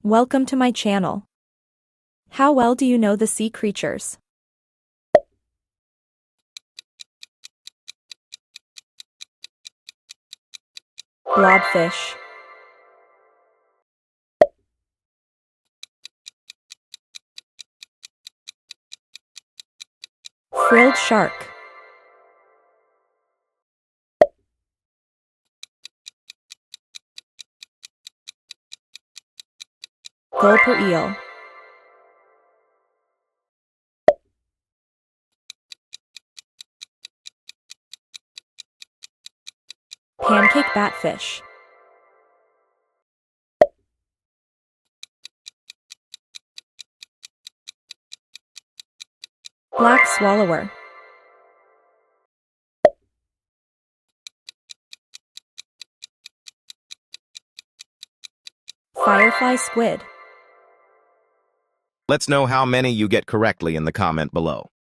Welcome to my channel. How well do you know the sea creatures? Blobfish, frilled shark, gulper eel, pancake batfish, black swallower, firefly squid. Let's know how many you get correctly in the comment below.